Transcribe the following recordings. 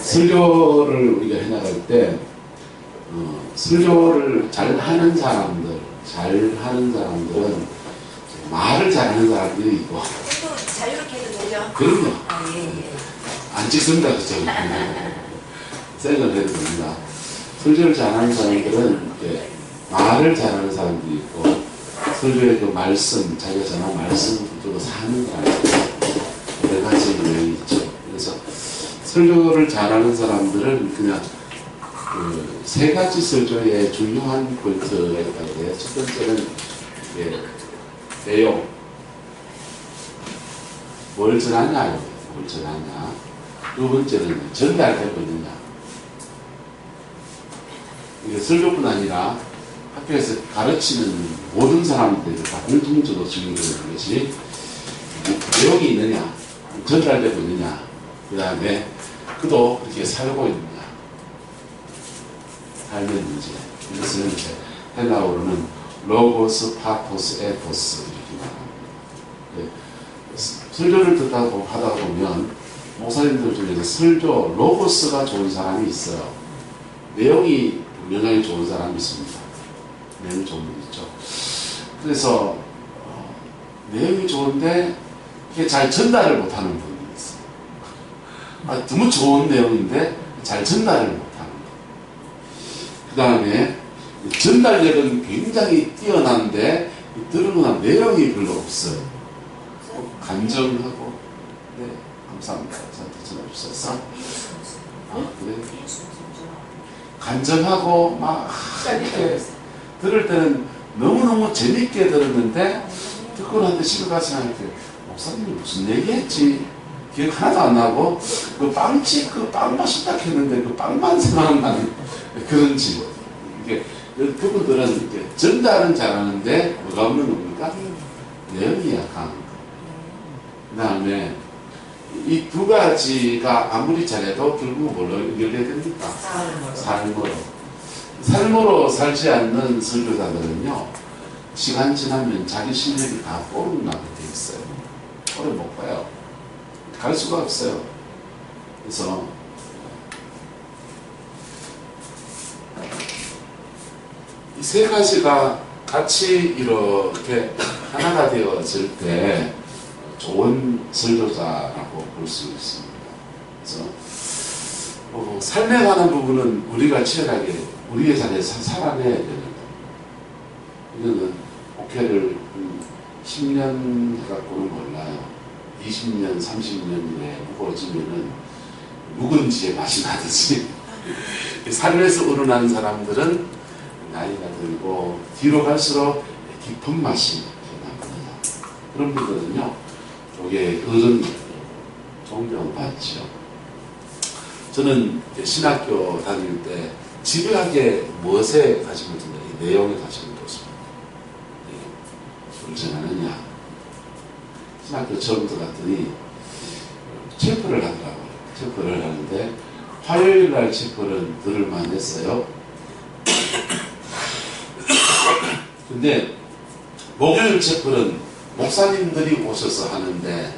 설교를 우리가 해나갈 때 설교를 잘하는 사람들은 말을 잘하는 사람들이 있고. 자유롭게 해도 되죠? 그럼요. 예. 안 찍습니다, 그죠? 생각을 해도 됩니다. 설교를 잘하는 사람들은 말을 잘하는 사람들이 있고, 설교의 그 말씀, 자기가 전한 말씀을 붙들고 사는 사람들, 여러 가지 유형이 있죠. 그래서 설교를 잘하는 사람들은 그냥 그 세 가지 설교의 중요한 포인트가 있는데, 첫 번째는 내용, 뭘 전하냐, 두 번째는 전달되고 있느냐. 이게 설교뿐 아니라 학교에서 가르치는 모든 사람들이 다 공통적으로 중요한 것이 내용이 있느냐, 전달되고 있느냐, 그 다음에 그도 그렇게 살고 있느냐, 삶의 문제. 이것을 이제 헬라어로는 로고스, 파토스, 에토스 이렇게 말합니다. 설교를 하다 보면 목사님들 중에서 설교, 로고스가 좋은 사람이 있어요. 내용이 영향이 좋은 사람이 있습니다. 내용이 좋은 분 있죠. 그래서 내용이 좋은데 그게 잘 전달을 못하는 분이 있어요. 너무 좋은 내용인데 잘 전달을 못하는 분. 그 다음에 전달력은 굉장히 뛰어난데 들으면 내용이 별로 없어요. 간정하고. 네, 감사합니다. 저한테 전화 주셔서. 그래. 간정하고 막 이렇게 들을 때는 너무너무 재밌게 들었는데 듣고 나는데 집에 가서 생각할 때 목사님이 무슨 얘기했지 기억 하나도 안 나고 그 빵집 그 빵 맛있다 했는데 그 빵만 생각나는 그런지. 이게 그분들은 이렇게 전달은 잘하는데 뭐가 없는 겁니까? 내용이 약한. 그 다음에 이 두 가지가 아무리 잘해도 결국 뭘로 연결돼야 됩니까? 삶으로 살지 않는 설교자들은요, 시간 지나면 자기 실력이 다 뽀록나게 돼 있어요. 오래 못 가요. 갈 수가 없어요. 그래서 이 세 가지가 같이 이렇게 하나가 되어질 때 좋은 설교자라고 볼 수 있습니다. 그래서 삶에 관한 부분은 우리가 치열하게 우리의 자리에서 살아내야 되는 겁니다. 이거는 목회를 10년 갖고는 몰라요. 20년, 30년 후에 무거워지면은 묵은지의 맛이 나듯이 삶에서 우러난 사람들은 나이가 들고 뒤로 갈수록 깊은 맛이 납니다. 그런 분들은요, 교계의 어른들 존경받죠. 저는 신학교 다닐 때 집요하게 무엇에 관심을 둔다? 이 내용에 관심을 뒀습니다. 뭘 전하느냐. 신학교 처음 들어갔더니 체프를 하더라고요. 체프를 하는데 화요일 날 체프를 들을만 했어요. 근데 목요일 체프는 목사님들이 오셔서 하는데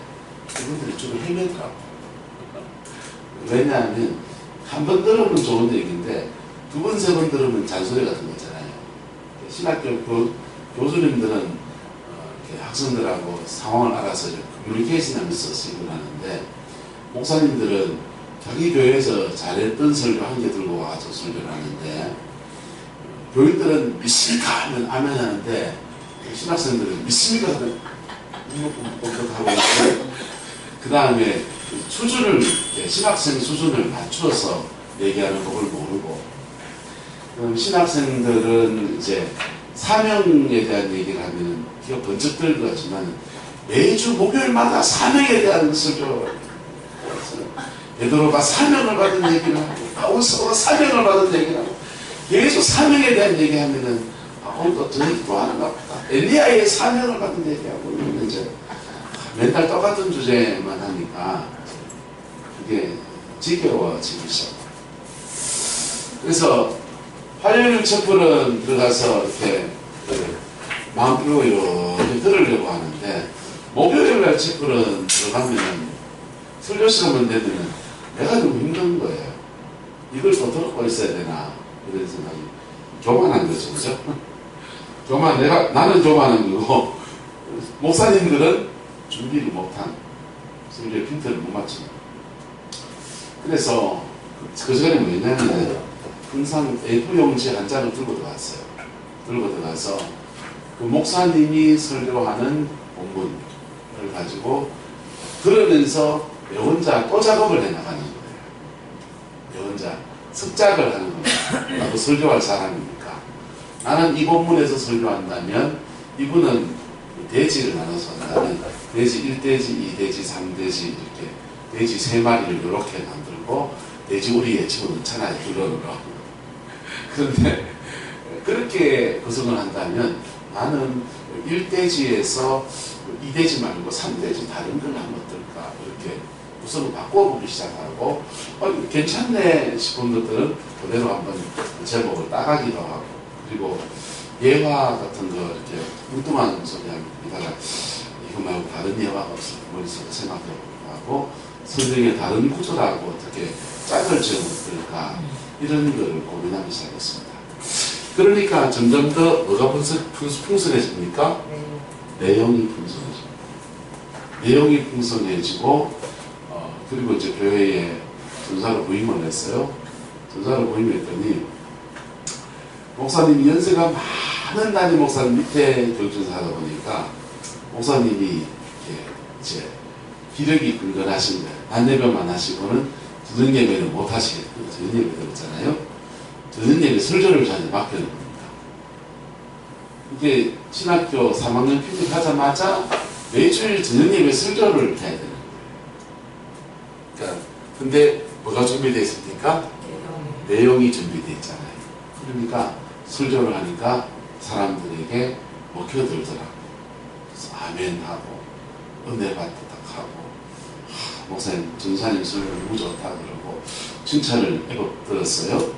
그분들이 좀 헤매더라고요. 왜냐하면 한 번 들으면 좋은 얘기인데 두 번, 세 번 들으면 잔소리 같은 거잖아요. 신학교 교수님들은 학생들하고 상황을 알아서 커뮤니케이션 하면서 수업을 하는데 목사님들은 자기 교회에서 잘했던 설교 한 개 들고 와서 설교를 하는데 교인들은 믿습니까? 하면 아멘 하는데 신학생들은 믿습니까? 하면 하고 그 다음에 수준을 신학생 수준을 맞추어서 얘기하는 법을 모르고 그럼 신학생들은 이제 사명에 대한 얘기를 하면 기가 번쩍 들 것 같지만 매주 목요일마다 사명에 대한 설교 베드로가 사명을 받은 얘기를 하고 바울서가 사명을 받은 얘기를 하고 계속 사명에 대한 얘기하면은 바울도 저 얘기 또 하는가 보다 엘리야의 사명을 받은 얘기하고 이러면 이제 맨날 똑같은 주제만 하니까 그게 지겨워지기 시작. 그래서 화요일 촛불은 들어가서 이렇게 마음 풀고 이렇게 들으려고 하는데 목요일 날 촛불은 들어가면 설교 시간만 되면 내가 너무 힘든 거예요. 이걸 더 들고 있어야 되나 이런 생각이 교만한 거죠, 그죠? 나는 교만한 거고 목사님들은 준비를 못한 설교의 핀트를 못 맞춘. 그래서 그 전에 뭐였냐면 항상 A4 용지 한 장을 들고 들어갔어요. 들고 들어가서 그 목사님이 설교하는 본문을 가지고 들으면서 내 혼자 또 작업을 해나가는 거예요. 내 혼자 습작을 하는 겁니다. 나도 설교할 사람이니까. 나는 이 본문에서 설교한다면 이분은 대지를 나눠서 나는 대지 1대지, 2대지, 3대지 이렇게 돼지 3마리를 이렇게 만들고 돼지우리에 집어넣잖아요. 그거로. 그런데 그렇게 구성을 한다면 나는 1대지에서 2대지 말고 3대지 다른 걸 하면 어떨까 이렇게 구성을 바꿔보기 시작하고 괜찮네 싶은 것들은 그대로 한번 제목을 따가기도 하고 그리고 예화 같은 거 이렇게 뭉뚱한 소리 하다가 이거 말고 다른 예화가 없어 머릿속에 생각해보기도 하고 성경의 다른 구조라고 어떻게 짝을 지어볼까 이런 거를 고민하기 시작했습니다. 그러니까 점점 더 뭐가 풍성해집니까? 내용이 풍성해집니다. 내용이 풍성해지고 그리고 이제 교회에 전사로 부임을 했어요. 전사로 부임했더니 목사님이 연세가 많은 단임 목사님 밑에 교육전사 하다 보니까 목사님이 이제 기력이 근건하신 거예요. 안내변만 하시고는 저녁 예배는 못 하시겠거든요. 저녁 예배 들었잖아요. 저녁 예배 설교를 저한테 맡겨놓은 겁니다. 이게 신학교 3학년 편입하자마자 매주일 저녁 예배 설교를 해야 되는 거예요. 그러니까 근데 뭐가 준비되어 있습니까? 내용이 준비되어 있잖아요. 그러니까 설교를 하니까 사람들에게 먹혀들더라고요. 아멘하고 은혜 받다 하고 목사님 전사님 설교 너무 좋다 그러고 칭찬을 애국 들었어요.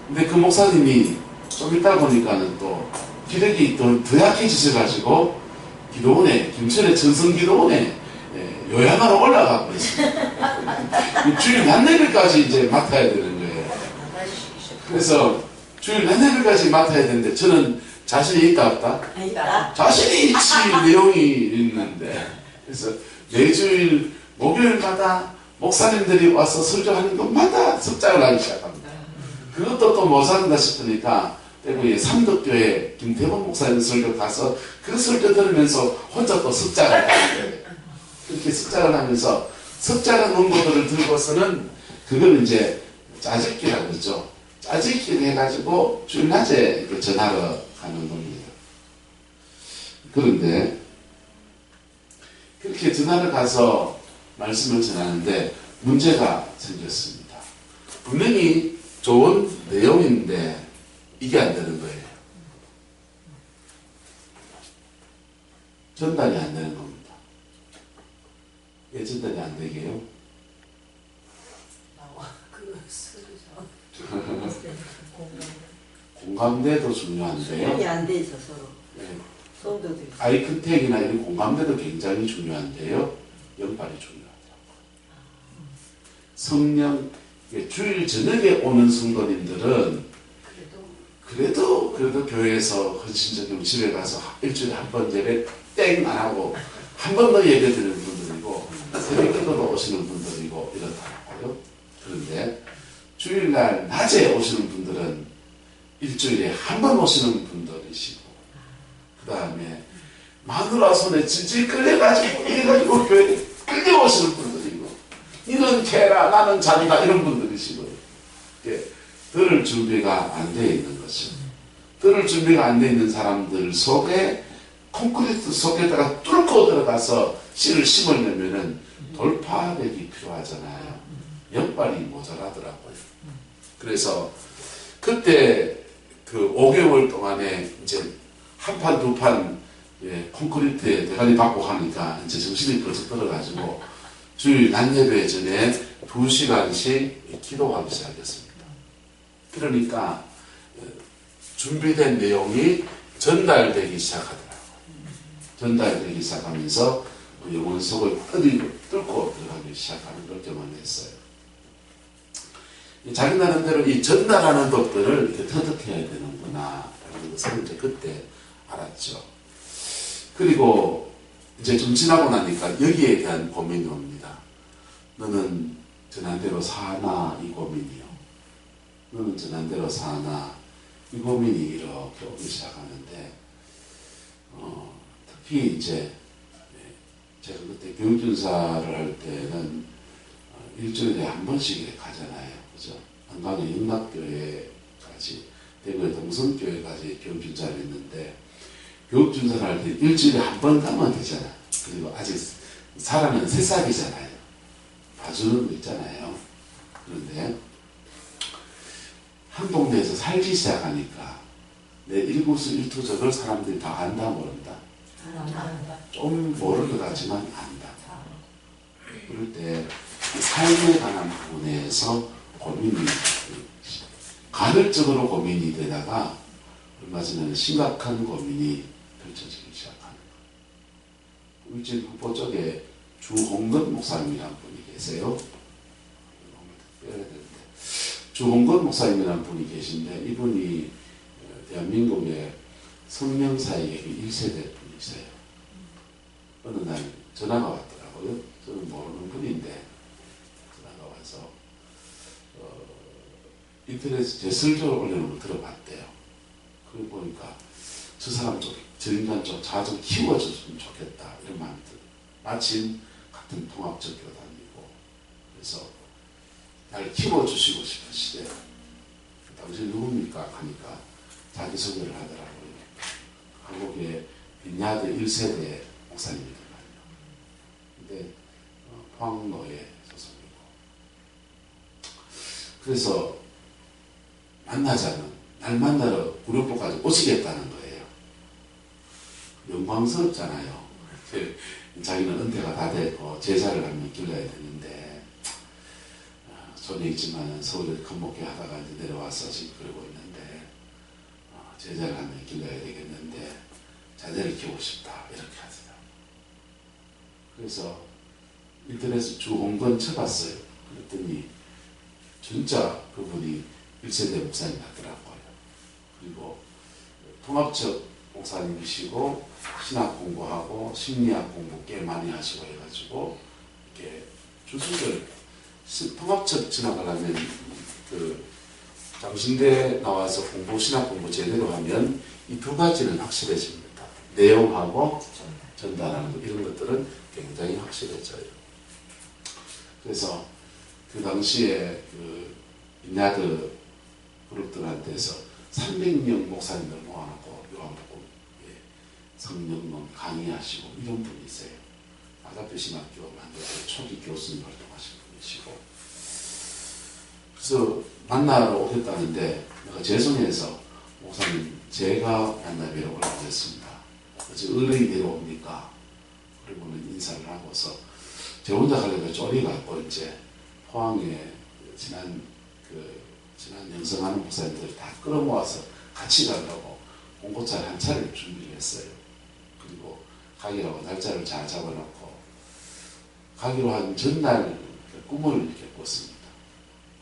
근데 그 목사님이 좀 있다 보니까는 또 기력이 더 약해지셔가지고 기도원에 김천의 전성기도원에 요양하러 올라가고 있어요. 주일 낮내일까지 이제 맡아야 되는 거예요. 그래서 주일 낮내일까지 맡아야 되는데 저는 자신이 있다 없다? 아니다. 자신이 있지 내용이 있는데 그래서 매주일 목요일마다 목사님들이 와서 설교하는 것마다 습작을 하기 시작합니다. 그것도 또 못 산다 싶으니까 대구의 삼덕교회 김태범 목사님 설교 가서 그 설교 들으면서 혼자 또 습작을 하는 거예요. 그렇게 습작을 하면서 습작한 원고들을 들고서는 그걸 이제 짜집기라고 그러죠. 짜집기를 해가지고 주일 낮에 전하러 가는 겁니다. 그런데 그렇게 전하러 가서 말씀을 전하는데 문제가 생겼습니다. 분명히 좋은 내용인데 이게 안 되는 거예요. 전달이 안 되는 겁니다. 왜 전달이 안 되게요? 공감대도 중요한데요. 수련이 안 돼 있어 서로. 네. 손도 들고. 아이 컨택이나 이런 공감대도 굉장히 중요한데요. 연발이 중요하다. 성령 주일 저녁에 오는 성도님들은 그래도 교회에서 헌신적으로 집에 가서 일주일에 한 번 예배 땡 안 하고 한 번 더 예배 드리는 분들이고 새벽기도로 오시는 분들이고 이렇더라고요. 그런데 주일날 낮에 오시는 분들은 일주일에 한 번 오시는 분들이시고 그 다음에 마누라 손에 질질 끌려가지고 이래가지고 교회에 끌려오시는 분들이고 이는 캐라 나는 잔이다 이런 분들이시고 들을 준비가 안 되어 있는 거죠. 들을 준비가 안 되어 있는 사람들 속에 콘크리트 속에다가 뚫고 들어가서 씨를 심으려면은 돌파력이 필요하잖아요. 연발이 모자라더라고요. 그래서 그때 그 5개월 동안에 이제 한 판, 두 판 콘크리트에 대가리 받고 하니까 이제 정신이 벌쩍 들어가지고 주일 낮 예배 전에 2시간씩 기도하기 시작했습니다. 그러니까 준비된 내용이 전달되기 시작하더라고요. 전달되기 시작하면서 영혼 속을 뚫고 들어가게 보기 시작하는 걸 경험했어요. 자기 나름대로 이 전달하는 법들을 이렇게 터득해야 되는구나 라는 것을 이제 그때 알았죠. 그리고 이제 좀 지나고 나니까 여기에 대한 고민이 옵니다. 너는 전한대로 사나 이 고민이요. 너는 전한대로 사나 이 고민이 이렇게 오기 시작하는데 특히 이제 제가 그때 교육준사를 할 때는 일주일에 한 번씩 이렇게 가잖아요. 그죠? 한강의 영락교회까지, 대구의 동성교회까지 교육준사를 했는데, 교육준사를 할 때 일주일에 한 번 가면 되잖아요. 그리고 아직 사람은 새싹이잖아요. 봐주는 거 있잖아요. 그런데, 한 동네에서 살기 시작하니까, 내 일거수일투족을 사람들이 다 안다, 모른다. 좀 모를 것 같지만 안다. 그럴 때 삶에 관한 부분에서 고민이 간헐적으로 고민이 되다가 얼마 전에는 심각한 고민이 펼쳐지기 시작하는 거예요. 울진 후보 쪽에 주홍건 목사님이라는 분이 계세요. 주홍건 목사님이라는 분이 계신데 이분이 대한민국의 성명사의 1세대 분이세요. 어느 날 전화가 왔더라고요. 저는 모르는 분인데 전화가 와서 인터넷에 제 설교를 올려놓은 걸 들어봤대요. 그러고 보니까 저 사람 좀, 저 인간 좀 자주 키워줬으면 좋겠다 이런 마음이 들어요. 마침 같은 통합적교로 다니고 그래서 날 키워주시고 싶으시대. 당신 누굽니까? 하니까 자기소개를 하더라고요. 한국의 빈야드 1세대 목사님이더만요. 근데 포항로에 소속이고. 그래서 만나자는 날 만나러 구룡포까지 오시겠다는 거예요. 영광스럽잖아요. 자기는 은퇴가 다 되고 제자를 한 명 길러야 되는데 손에 있지만 서울에 큰목회 하다가 이제 내려와서 지금 그러고 있는데 제자를 한 명 길러야 되겠는데 자녀를 키우고 싶다 이렇게 하더라고요. 그래서 인터넷에 주홍건 쳐봤어요. 그랬더니 진짜 그분이 1세대 목사님 같더라고요. 그리고 통합적 목사님이시고 신학 공부하고 심리학 공부 꽤 많이 하시고 해가지고 이렇게 주식을 통합적 진학하려면 그 장신대 나와서 공부 신학 공부 제대로 하면 이 두 가지는 확실해집니다. 내용하고 전달하는 거 이런 것들은 굉장히 확실해져요. 그래서 그 당시에 그 빈야드 그룹들한테서 300명 목사님들 모아놓고 요한복음 성령론 강의하시고 이런 분이세요. 아가페 신학교 만들어서 초기 교수님 활동하신 분이시고 그래서 만나러 오겠다는데 내가 죄송해서 목사님 제가 만나 뵈러 올라오겠습니다. 어제 의뢰이 내려옵니까? 그리고는 인사를 하고서 제 혼자 가려고 쪼리갖고 이제 포항에 지난 영성하는 목사님들 다 끌어모아서 같이 가려고 공고차를 한 차를 준비를 했어요. 그리고 가기라고 날짜를 잘 잡아놓고 가기로 한 전날 꿈을 이렇게 꿨습니다.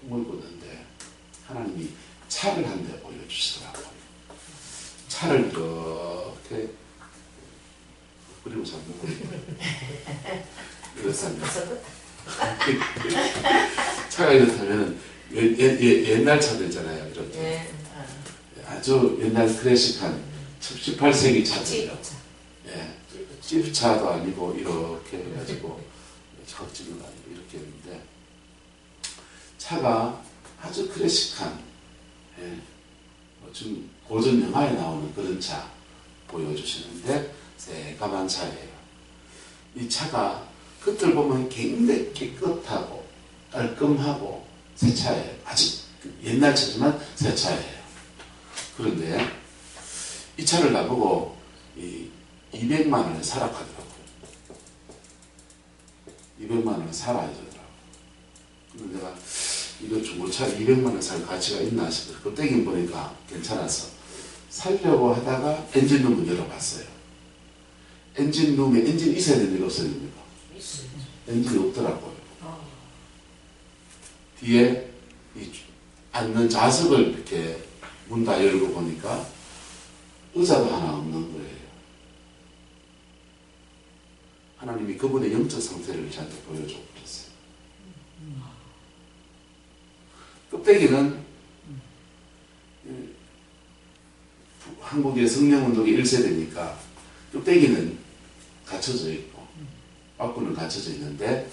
꿈을 꿨는데 하나님이 차를 한 대 보여주시더라고요. 차를 이렇게 그리고 잠그고 그렇습니다. 차가 이렇다면 옛날 차들 있잖아요. 이렇게 아주 옛날 클래식한 18세기 차들이요. 찝차도 아니고 이렇게 해가지고 적지는 아니고 이렇게 했는데 차가 아주 클래식한 좀 고전 영화에 나오는 그런 차 보여주시는데 새까만 차예요. 이 차가 겉을 보면 굉장히 깨끗하고 깔끔하고 새 차예요. 아직 옛날 차지만 새 차예요. 그런데 이 차를 나보고 200만 원에 사라 하더라고요. 200만 원에 사라 하더라고요. 근데 내가 이거 중고차 200만 원 살 가치가 있나 싶어서 그 떼긴 보니까 괜찮아서 살려고 하다가 엔진룸을 열어봤어요. 엔진룸에 엔진 있어야 됩니까? 없어야 됩니까? 엔진이 없더라고요. 뒤에 이 앉는 좌석을 이렇게 문 다 열고 보니까 의자도 하나 없는 거예요. 하나님이 그분의 영적 상태를 저한테 보여줘 버렸어요. 껍데기는 한국의 성령운동이 1세대니까 껍데기는 갖춰져 있고 밖으로는 갖춰져 있는데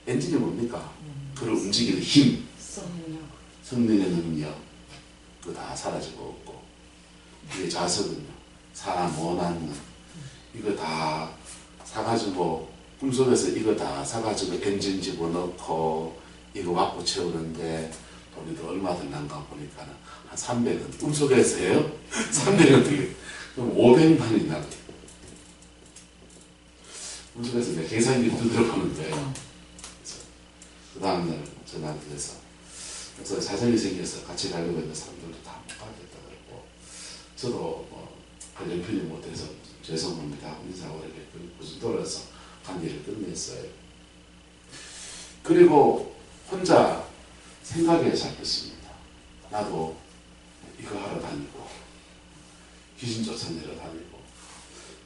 엔진이 뭡니까? 그를 움직이는 힘, 성령의 능력 그거 다 사라지고 없고 이게 좌석은요 사람 원하는 이거 다 사가지고 꿈속에서 이거 다 사가지고 엔진 집어넣고 이거 맞고 채우는데 돈이 더 얼마 들난가 보니까 한 300원 꿈속에서요 300원 되게 그럼 500만 원이 나거든요. 꿈속에서 내가 계산기 두드려보는 거예요. 그 다음날 전화를 해서 그래서 사정이 생겨서 같이 가려고 했는데 사람들도 다 못 가겠다 그러고 저도 연필이 못해서 죄송합니다 인사하고 이렇게 무슨 돌아서 관계를 끝냈어요. 그리고 혼자 생각에 잡혔습니다. 나도 이거 하러 다니고 귀신 쫓아내러 다니고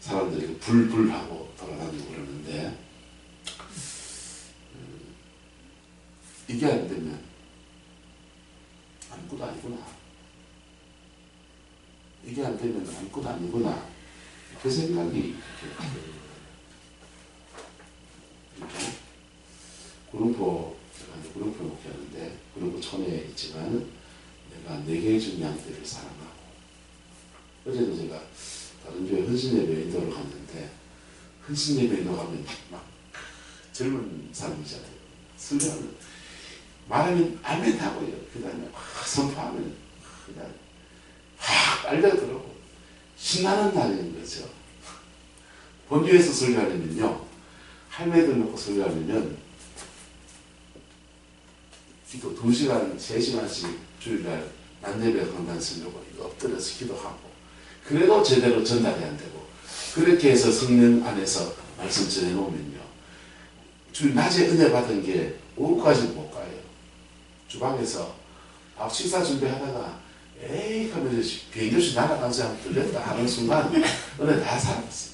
사람들이 불하고 돌아다니고 그러는데 이게 안 되면 아무것도 아니구나. 이게 안 되면 아무것도 아니구나. 그 생각이 이렇게 구름포 제가 이제 구름포 목회하는데 구름포 촌에 있지만 내가 4개의 중량대를 사랑하고 어제도 제가 다른 교회 헌신예배 인도를 갔는데 헌신예배 인도 가면 막 젊은 사람이잖아요. 설교하면 말하면 아멘 하고요. 그 다음에 선포하면 그냥 확 알려들고 신나는 날인 거죠. 본교에서 설교하려면요. 할매들 놓고 설교하려면 기도 2시간, 3시간씩 주일날 낮예배 강단 쓰려고 이거 엎드려서 기도하고 그래도 제대로 전달이 안 되고 그렇게 해서 성령 안에서 말씀 전해놓으면요. 주일 낮에 은혜 받은 게 오후까지 못 가요. 주방에서 밥 식사 준비하다가 에이 하면서 비행기없이 날아간 사람 들렸다 하는 순간 은혜 다 사라졌어요.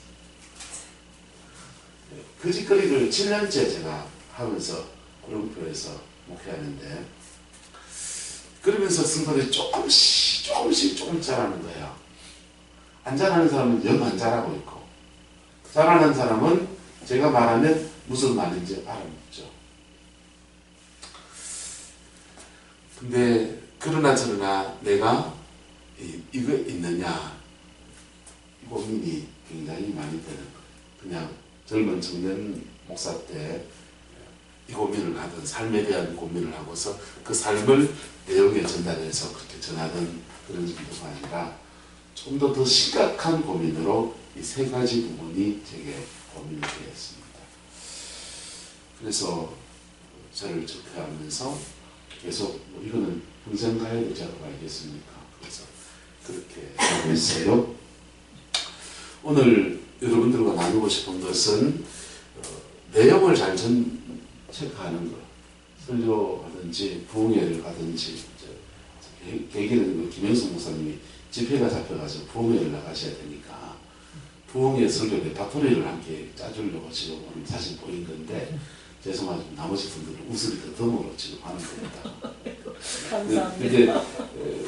그 짓거리를 7년째 제가 하면서 구름표에서 목회하는데 그러면서 성도들이 조금씩 잘하는 거예요. 안 잘하는 사람은 영 안 잘하고 있고 잘하는 사람은 제가 말하면 무슨 말인지 알아듣죠. 근데 그러나 저러나 내가 이거 있느냐 이 고민이 굉장히 많이 되는 거예요. 그냥 젊은 청년 목사 때 이 고민을 하던 삶에 대한 고민을 하고서 그 삶을 내용에 전달해서 그렇게 전하던 그런 정도가 아니라 좀 더 심각한 고민으로 이 3가지 부분이 제게 고민이 되었습니다. 그래서 저를 접해하면서 계속 이거는 평생 가야 되지 않고 알겠습니까? 그래서 그렇게 하고 있어요. 오늘 여러분들과 나누고 싶은 것은 내용을 잘 체크하는 것. 설교하든지 부흥회를 가든지 계기는 김영수 목사님이 집회가 잡혀가지고 부흥회를 나가셔야 되니까 부흥회 설교에 다토리를 함께 짜주려고 지금 오늘 사진 보인 건데 죄송하지만 나머지 분들은 웃음이 더 덤으로 지금 하는 겁니다. 감사합니다.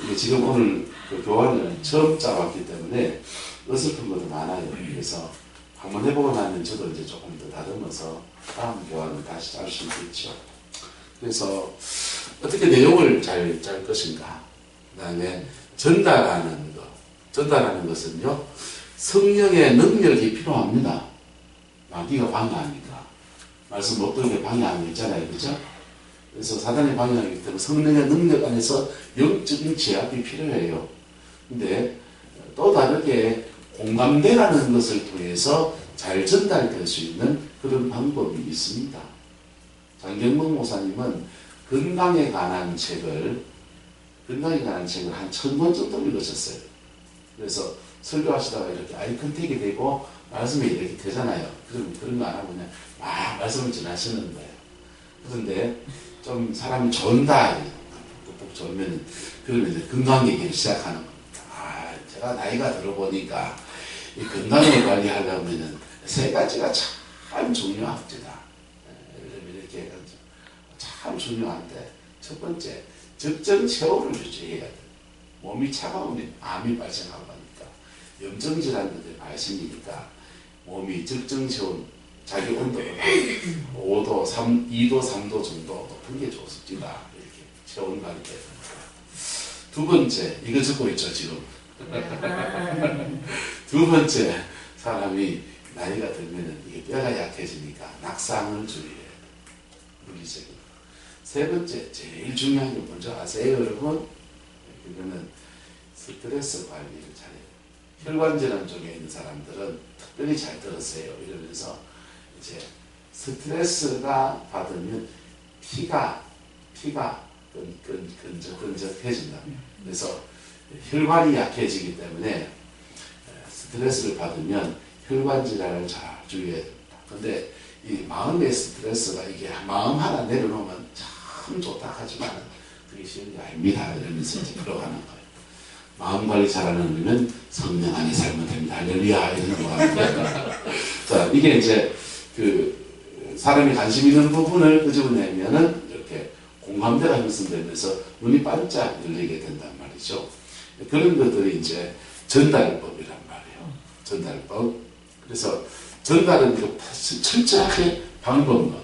이게 지금 오늘 그 교환을 처음 짜봤기 때문에 어설픈 것도 많아요. 그래서 한번 해보고 나면 저도 이제 조금 더 다듬어서 다음 교환을 다시 짤 수 있겠죠. 그래서 어떻게 내용을 잘 짤 것인가. 그 다음에 전달하는 것. 전달하는 것은요. 성령의 능력이 필요합니다. 마귀가 방해하니까. 말씀 못 들게 방해하는 거 있잖아요. 그렇죠? 그래서 사단이 방해하기 때문에 성령의 능력 안에서 영적인 제압이 필요해요. 근데 또 다르게 공감대라는 것을 통해서 잘 전달될 수 있는 그런 방법이 있습니다. 장경문 목사님은 건강에 관한 책을 한 1000권 정도 읽으셨어요. 그래서 설교하시다가 이렇게 아이 컨택이 되고 말씀이 이렇게 되잖아요. 그럼 그런 거 안 하고 그냥 막 말씀을 전하시는 거예요. 그런데 좀 사람이 좋은다, 꼭 좋으면, 그러면 이제 건강 얘기를 시작하는 겁니다. 아, 제가 나이가 들어보니까 이 건강을 관리하려면은 세 가지가 참 중요합니다. 이렇게 해가지고 참 중요한데, 첫 번째, 적정 체온을 유지해야 돼요. 몸이 차가우면 암이 발생하고 하니까, 염증질환들이 많이 생기니까, 몸이 적정 체온, 자기 온도가 5도, 2도, 3도 정도 높은 게 좋습니다. 이렇게 체온 관리해야 됩니다. 두 번째, 이거 적고 있죠, 지금. 두 번째, 사람이 나이가 들면은 이게 뼈가 약해지니까 낙상을 주의해야 돼요. 물리적으로. 세 번째, 제일 중요한 게 뭔지 아세요, 여러분? 그거는 스트레스 관리를 잘해요. 혈관질환 쪽에 있는 사람들은 특별히 잘 들으세요. 이러면서 이제 스트레스가 받으면 피가 끈적끈적해진다. 그래서 혈관이 약해지기 때문에 스트레스를 받으면 혈관 질환을 잘 주의해야 됩니다. 근데 이 마음의 스트레스가 이게 마음 하나 내려놓으면 참 좋다 하지만 그게 쉬운 게 아닙니다. 이러면서 이제 풀어가는 거예요. 마음 관리 잘하는 우리는 성령 안에 살면 됩니다. 할렐루야 이러는 거합니다. 자, 이게 이제 그 사람이 관심 있는 부분을 끄집어내면은 이렇게 공감대가 형성되면서 눈이 반짝 열리게 된단 말이죠. 그런 것들이 이제 전달법이란 말이에요. 전달법. 그래서 전달은 철저하게 방법론.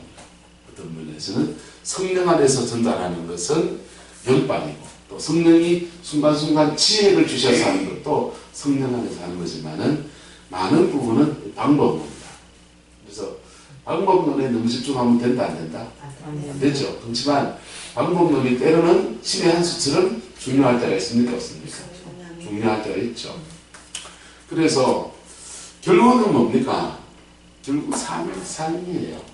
어떤 면에서는 성령 안에서 전달하는 것은 영방이고, 또 성령이 순간순간 지혜를 주셔서 하는 것도 성령 안에서 하는 거지만은 많은 부분은 방법론입니다. 그래서 방법론에 너무 집중하면 된다, 안 된다? 안 되죠. 그렇지만 방법론이 때로는 신의 한 수처럼 중요할 때가 있습니까? 없습니까? 중요할 때가 있죠. 그래서 결론은 뭡니까? 결국 삶이에요.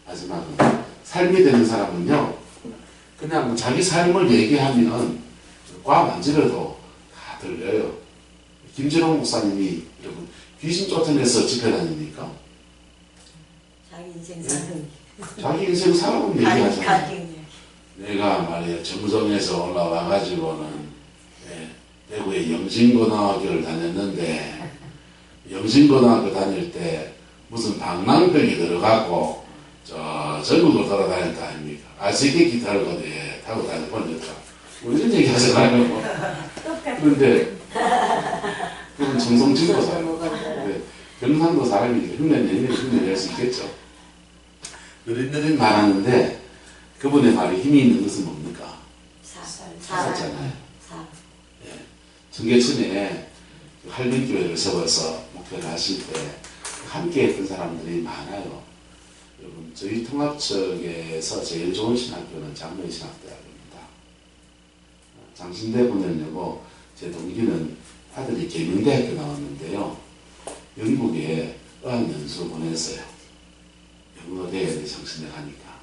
마지막은. 삶이 되는 사람은요, 그냥 자기 삶을 얘기하면 과 만지려도 다 들려요. 김진홍 목사님이 여러분 귀신 쫓아내서 집회 다닙니까? 자기 인생 사는 자기 인생 살아본 얘기하잖아요. 가정 내가 말이야 정정에서 올라와가지고는 대구의 영진고등학교를 다녔는데, 영진고등학교 다닐 때 무슨 방랑벽이 들어가고 저 전국을 돌아다닐 거 아닙니까? 아시게 기타를 거기에 타고 다니니까 뭐 이런 얘기 하잖아요. 그런데 그건 정성진도 사람, 경상도 사람이 흉내낼 수 있겠죠. 느릿느릿 말하는데 그분의 말에 힘이 있는 것은 뭡니까? 사잖아요. 청계천에 할빈교회를 세워서 목회를 하실 때 함께 했던 사람들이 많아요. 여러분, 저희 통합청에서 제일 좋은 신학교는 장로의 신학대학입니다. 장신대 보내려고 제 동기는 아들이 계명대학교 나왔는데요. 영국에 어학연수 보냈어요. 영어대에 장신대 가니까.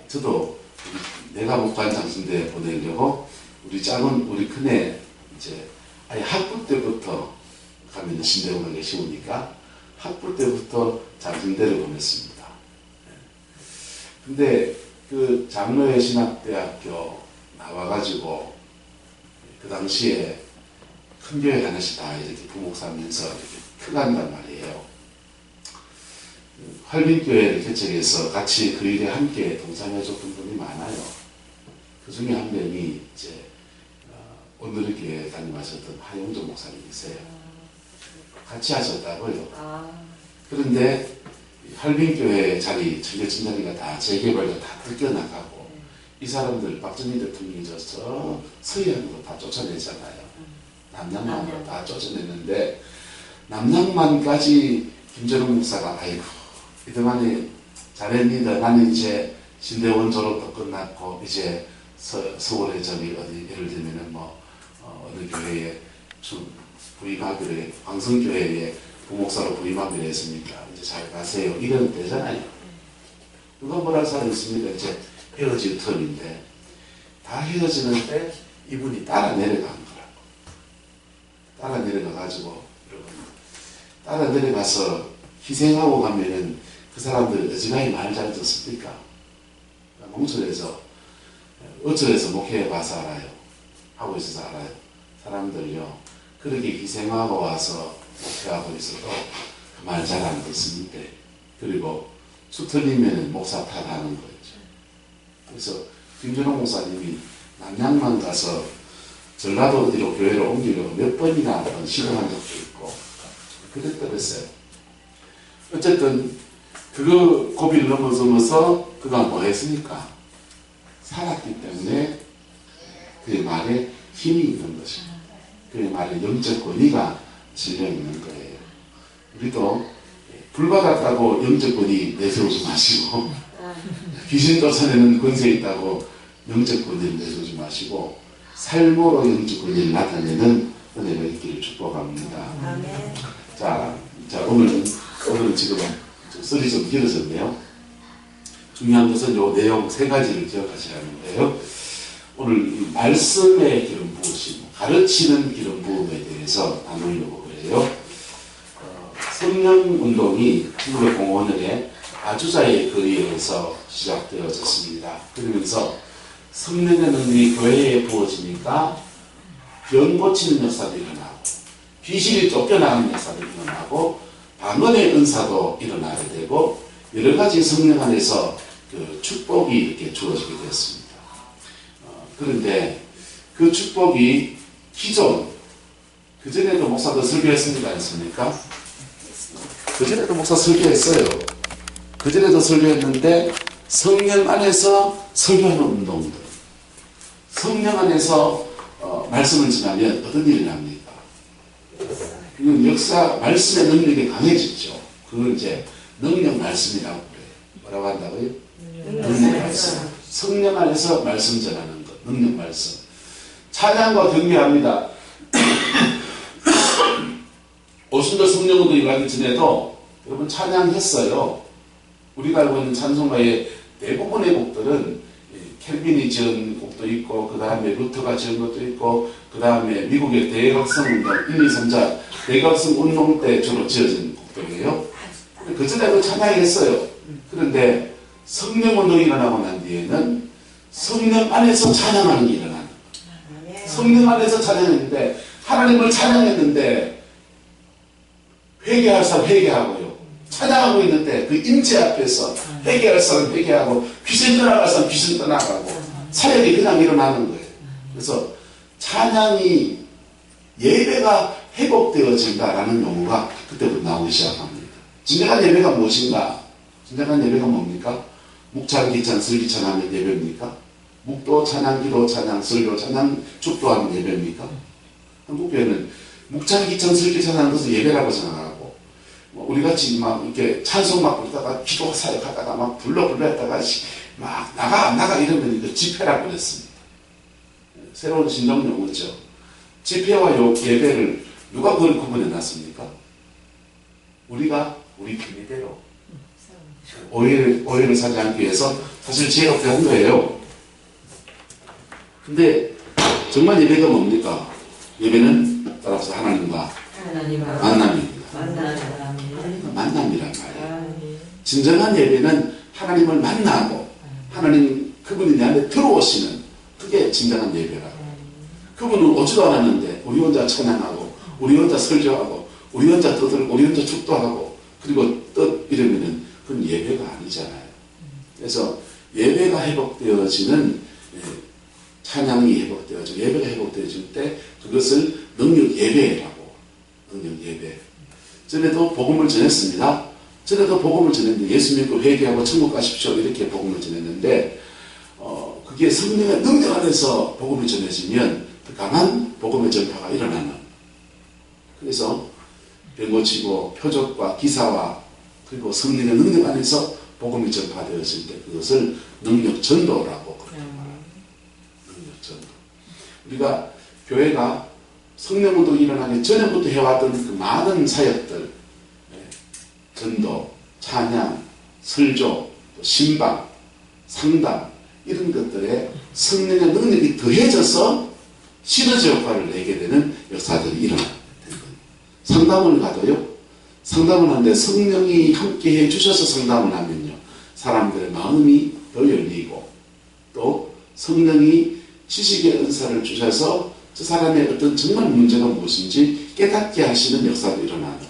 저도 내가 목관 장신대 보내려고 우리 큰애 이제 아예 학부 때부터 가면 신대원 가기 쉬우니까 학부 때부터 장신대를 보냈습니다. 근데 그 장로의 신학대학교 나와가지고 그 당시에 큰 교회 하나씩 다 이렇게 부목사면서 이렇게 크간단 말이에요. 활빈교회를 개척해서 같이 그 일에 함께 동참해줬던 분이 많아요. 그 중에 한 명이 이제 오늘의 교회 다녀가셨던 하용종 목사님이세요. 같이 하셨다고요. 그런데 할빈교회 자리, 청계천 자리가 다 재개발로 다 뜯겨나가고 이 사람들 박정희 대통령이 저 서해안으로 다 쫓아내잖아요. 남양만으로 다 쫓아냈는데 남양만까지 김정은 목사가 아이고 이동안에 잘했니다. 나는 이제 신대원 졸업도 끝났고 이제 서울에 저기 어디 예를 들면은 어느 교회에 부임하기로 광성교회에 부목사로 부임하기로 했으니까 이제 잘 가세요. 이러면 되잖아요. 누가 뭐라 할 사람 있습니까? 이제 헤어질 텀인데 다 헤어지는 때 이분이 따라 내려간 거라고. 따라 내려가가지고 여러분 따라 내려가서 희생하고 가면은 그 사람들 어지간히 말 잘 듣습니까? 농촌에서 어촌에서 목회해봐서 알아요. 하고 있어서 알아요. 사람들요 그렇게 희생하고 와서 목회하고 있어도 그 말 잘 안 듣습니다. 그리고 수 틀리면 목사 탓하는 거죠. 그래서 김준호 목사님이 남양만 가서 전라도 어디로 교회를 옮기려고 몇 번이나 시도한 적도 있고 그랬더랬어요. 어쨌든 그거 고비를 넘어서면서 그가 뭐 했으니까 살았기 때문에 그의 말에 힘이 있는 것입니다. 그의 말에 영적 권위가 실려 있는 거예요. 우리도 불받았다고 영적 권위 내세우지 마시고 귀신 쫓아내는 권세 있다고 영적 권위를 내세우지 마시고 삶으로 영적 권위를 나타내는 은혜가 있기를 축복합니다. 아멘. 자 오늘은 지금 썰이 좀 길어졌네요. 중요한 것은 요 내용 세 가지를 기억하시라는데요. 오늘 이 말씀의 기름 부으심, 가르치는 기름 부음에 대해서 나누려고 그래요. 성령 운동이 1905년에 아주자의 거리에서 시작되어졌습니다. 그러면서 성령의 능력이 교회에 부어지니까 병 고치는 역사도 일어나고 귀신이 쫓겨나가는 역사도 일어나고 방언의 은사도 일어나게 되고 여러 가지 성령 안에서 그 축복이 이렇게 주어지게 됐습니다. 그런데 그 축복이 기존 그전에도 목사도 설교했습니다. 했습니까? 그전에도 목사 설교했어요. 그전에도 설교했는데 성령 안에서 설교하는 운동들 성령 안에서 말씀을 전하면 어떤 일이 납니까? 이건 역사 말씀의 능력이 강해지죠. 그걸 이제 능력 말씀이라고 그래요. 뭐라고 한다고요? 능력 말씀. 성령 안에서 말씀 전하는 것. 능력 말씀. 찬양과 경배합니다. 오순절 성령운동이 가기 전에도 여러분 찬양했어요. 우리가 알고 있는 찬송가의 대부분의 곡들은 켈빈이 지은 곡도 있고 그 다음에 루터가 지은 것도 있고 그 다음에 미국의 대각성운동 1, 2, 3자 대각성운동 때 주로 지어진 곡들이에요. 그 전에도 찬양했어요. 그런데 성령운동이 일어나고 난 뒤에는 성령 안에서 찬양하는 게 일어나는 거예요. 성령 안에서 찬양했는데 하나님을 찬양했는데 회개할 사람 회개하고요. 찬양하고 있는데 그 임재 앞에서 회개할 사람 회개하고 귀신 떠나갈 사람 귀신 떠나가고 사역이 그냥 일어나는 거예요. 그래서 찬양이 예배가 회복되어진다라는 용어가 그때부터 나오기 시작합니다. 진정한 예배가 무엇인가? 진정한 예배가 뭡니까? 묵찬, 기찬, 슬기찬 하면 예배입니까? 묵도, 찬양, 기도, 찬양, 설교, 찬양, 축도하는 예배입니까? 한국교회는 묵찬, 기찬, 슬기찬 하는 것을 예배라고 생각하고 우리 같이 막 이렇게 찬송 막 부르다가 기도 사역하다가 막 불러 했다가 막 나가 안 나가 이러면 이거 집회라고 그랬습니다. 새로운 신정 용어죠. 집회와 예배를 누가 그걸 구분해 놨습니까? 우리가 우리 편의대로 오해를 사지 않기 위해서 사실 제가 한 거예요. 근데 정말 예배가 뭡니까? 예배는 따라서 하나님과 만남입니다. 만남이란 말이에요. 진정한 예배는 하나님을 만나고 하나님 그분이 내 안에 들어오시는 그게 진정한 예배라고. 그분은 오지도 않았는데 우리 혼자 찬양하고 우리 혼자 설교하고 우리 혼자 떠들고 우리 혼자 축도하고 그리고 이러면은 그건 예배가 아니잖아요. 그래서 예배가 회복되어지는 찬양이 회복되어지고 예배가 회복되어질 때 그것을 능력 예배라고. 능력 예배. 전에도 복음을 전했습니다. 전에도 복음을 전했는데 예수 믿고 회개하고 천국 가십시오 이렇게 복음을 전했는데 그게 성령의 능력 안에서 복음이 전해지면 그 강한 복음의 전파가 일어나는. 그래서 병 고치고 표적과 기사와 그리고 성령의 능력 안에서 복음이 전파되었을 때 그것을 능력 전도라고 그렇게 말합니다. 능력 전도. 우리가 교회가 성령운동이 일어나기 전에부터 해왔던 그 많은 사역들, 전도, 찬양, 설교, 신방, 상담 이런 것들에 성령의 능력이 더해져서 시너지 효과를 내게 되는 역사들이 일어나는 거예요. 상담을 가도요. 상담을 하는데 성령이 함께 해주셔서 상담을 하면요. 사람들의 마음이 더 열리고 성령이 지식의 은사를 주셔서 저 사람의 어떤 정말 문제가 무엇인지 깨닫게 하시는 역사도 일어나는.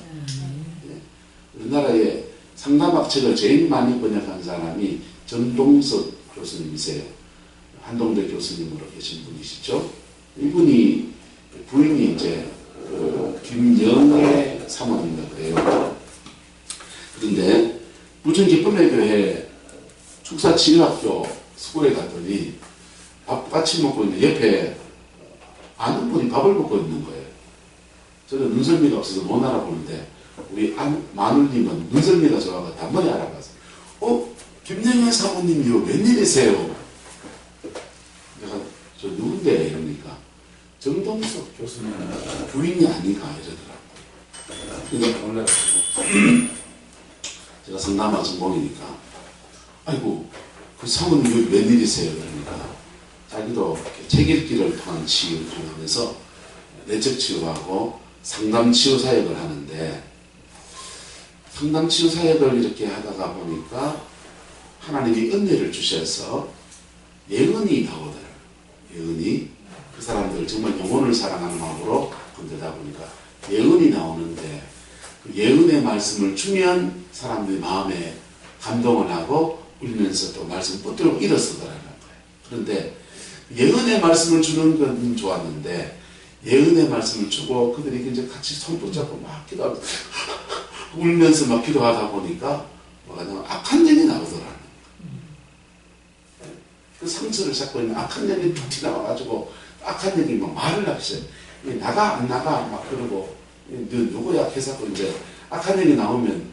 우리나라에 상담학 책을 제일 많이 번역한 사람이 전동석 교수님이세요. 한동대 교수님으로 계신 분이시죠. 이분이 부인이 이제 김영애 사모님이라고 그래요. 그런데 부천기쁨의 교회 축사치유학교 스쿨에 갔더니 밥 같이 먹고 있는데 옆에 아는 분이 밥을 먹고 있는 거예요. 저는 눈썰미가 없어서 못 알아보는데 우리 마누님은 눈썰미가 좋아서 단번에 알아봤어요. 김영애 사모님이요, 웬일이세요? 내가 저 누군데? 이러니까 정동석 교수님 부인이 아닌가 이러더라고요. 그러니까 놀라가지고 제가 성남아 전공이니까 아이고 그 사모님 웬일이세요? 그러니까 자기도 책 읽기를 통한 치유를 하면서 내적 치유하고 상담 치유 사역을 하는데 상담 치유 사역을 이렇게 하다가 보니까 하나님이 은혜를 주셔서 예언이 나오더라고요. 예언이 그 사람들 정말 영혼을 사랑하는 마음으로 건드다 보니까 예언이 나오는데 그 예언의 말씀을 주면 사람들이 마음에 감동을 하고 울면서 또 말씀 붙들고 일어서더라는 거예요. 그런데 예언의 말씀을 주는 건 좋았는데 예언의 말씀을 주고 그들이 이제 같이 손 붙잡고 막 기도하고 울면서 막 기도하다 보니까 뭐가 악한 년이 나오더라는 거예요. 그 상처를 잡고 있는 악한 년이 툭 튀나와가지고 악한 년이 막 말을 하기 시작해요. 나가 안 나가 막 그러고 너 누구야 해서 이제 악한 년이 나오면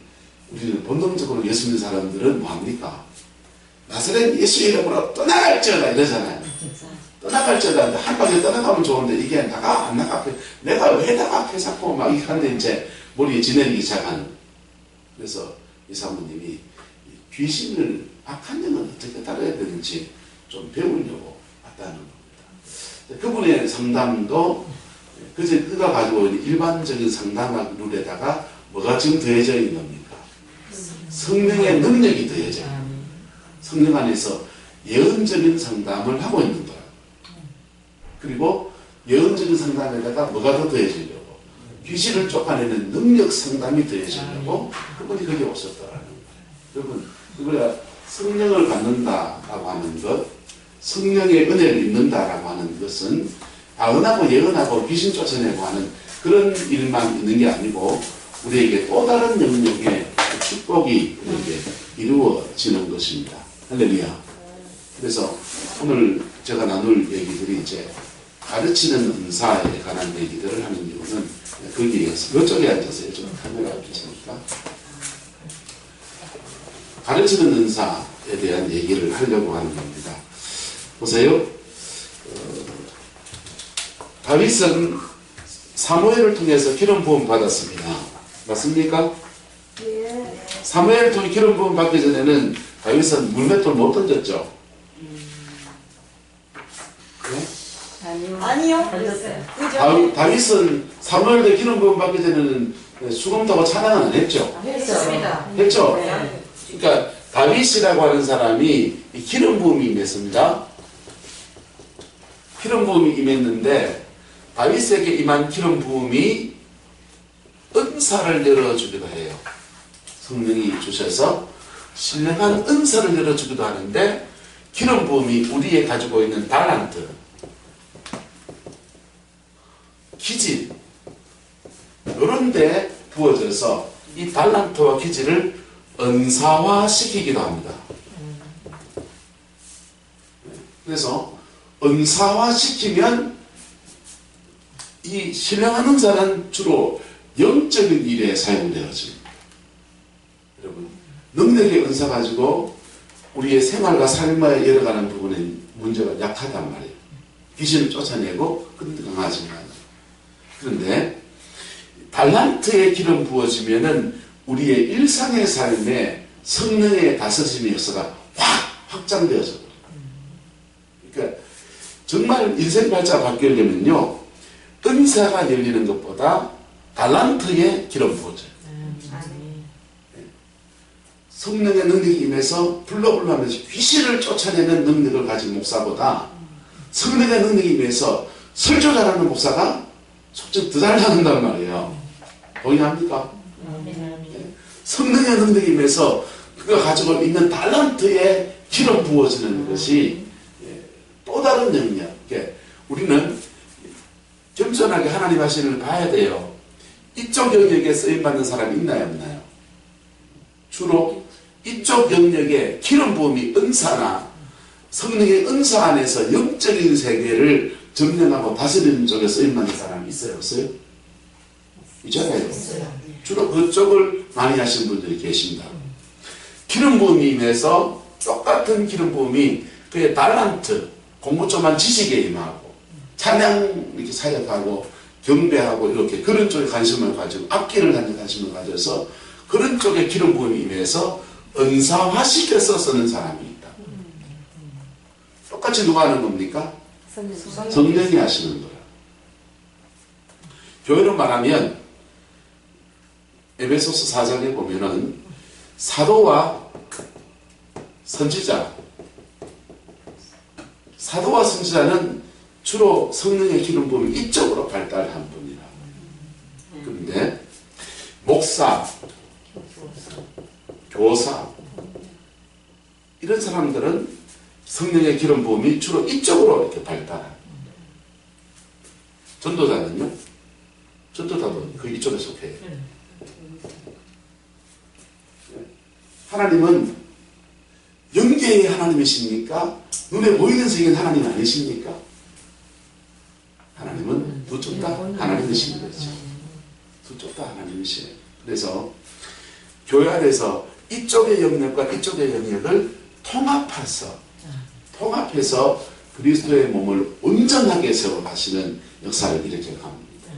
우리는 본능적으로 예수 믿는 사람들은 뭐합니까? 나사렛 예수 이름으로 떠나갈지어다 이러잖아요. 떠나갈지어다 한 방에 떠나가면 좋은데 이게 나가 안 나가 내가 왜 나가 해서 막 이렇게 하는데 이제 머리에 지내리기 시작하는. 그래서 이 사모님이 귀신을 악한 영은 어떻게 따라야 되는지 좀 배우려고 왔다는 겁니다. 그분의 상담도 그가 가지고 있는 일반적인 상담학 룰에다가 뭐가 지금 더해져 있는 겁니까? 성령의 능력이 더해져 있는. 성령 안에서 예언적인 상담을 하고 있는 거야. 그리고 예언적인 상담에다가 뭐가 더 더해지려고? 귀신을 쫓아내는 능력 상담이 더해지려고 그분이 거기 오셨더라는 거예요. 여러분, 우리가 성령을 받는다라고 하는 것, 성령의 은혜를 입는다라고 하는 것은 아언하고 예언하고 귀신 쫓아내고 하는 그런 일만 있는 게 아니고 우리에게 또 다른 영역의 축복이 이렇게 이루어지는 것입니다. 할렐루야. 그래서 오늘 제가 나눌 얘기들이 이제 가르치는 은사에 관한 얘기들을 하는 이유는 거기에서 이쪽에 앉아서 좀 카메라가 있으니까 가르치는 은사에 대한 얘기를 하려고 하는 겁니다. 보세요. 다윗은 사무엘을 통해서 기름 부음 받았습니다. 맞습니까? 예. 사무엘을 통해 기름 부음 받기 전에는 다윗은 물맷돌 못 던졌죠? 네? 아니요. 던졌어요. 다윗은 사무엘의 기름 부음 받기 전에는 수금 타고 찬양은 안 했죠? 했습니다. 했죠? 네. 그러니까 다윗이라고 하는 사람이 기름 부음이 임했습니다. 기름 부음이 임했는데 다윗에게 임한 기름 부음이 은사를 열어주기도 해요. 성령이 주셔서 신령한 은사를 열어주기도 하는데 기름 부음이 우리에 가지고 있는 달란트, 기질 이런 데 부어져서 이 달란트와 기질을 은사화시키기도 합니다. 그래서 은사화시키면 이 신령한 은사는 주로 영적인 일에 사용되어집니다. 여러분, 능력의 은사 가지고 우리의 생활과 삶에 열어가는 부분에 문제가 약하단 말이에요. 귀신을 쫓아내고 강하지만 그런데 달란트의 기름 부어지면은 우리의 일상의 삶에 성령의 다스림의 역사가 확 확장되어져 버려요. 그러니까 정말 인생 발자가 바뀌려면요 은사가 열리는 것보다 달란트에 기름 부어져요. 성령의 능력이 임해서 불러불러하면서 귀신을 쫓아내는 능력을 가진 목사보다 성령의 능력이 임해서 설교 잘하는 목사가 속칭 더 잘 나간단 말이에요. 동의합니까? 성령의 능력이 임해서 그가 가지고 있는 달란트에 기름 부어지는 것이 또 다른 영역. 우리는 겸손하게 하나님 하시는 걸 봐야 돼요. 이쪽 영역에 쓰임받는 사람이 있나요, 없나요? 주로 이쪽 영역에 기름 부음이 은사나 성령의 은사 안에서 영적인 세계를 점령하고 다스리는 쪽에 쓰임받는 사람이 있어요, 없어요? 있잖아요. 주로 그쪽을 많이 하시는 분들이 계십니다. 기름 부음이 임해서 똑같은 기름 부음이 그의 달란트, 공부 좀한 지식에 임하고 찬양 이렇게 사역하고 경배하고 이렇게 그런 쪽에 관심을 가지고 악기를 가지고 관심을 가져서 그런 쪽에 기름 부음이 임해서 은사화시켜서 쓰는 사람이 있다. 똑같이 누가 하는 겁니까? 성령이 하시는 거야. 교회로 말하면 에베소서 4장에 보면은 사도와 선지자, 사도와 선지자는 주로 성령의 기름 부음이 이쪽으로 발달한 분이라. 그런데 목사, 교사 이런 사람들은 성령의 기름 부음이 주로 이쪽으로 이렇게 발달합니다. 전도자는요? 전도자도 그 이쪽에 속해요. 하나님은 영계의 하나님이십니까? 눈에 보이는 세계는 하나님 아니십니까? 하나님은 두 쪽 다 하나님이신 거죠. 두 쪽 다 하나님이시에요. 그래서 교회 안에서 이쪽의 영역과 이쪽의 영역을 통합해서 그리스도의 몸을 온전하게 세워가시는 역사를 일으켜 갑니다.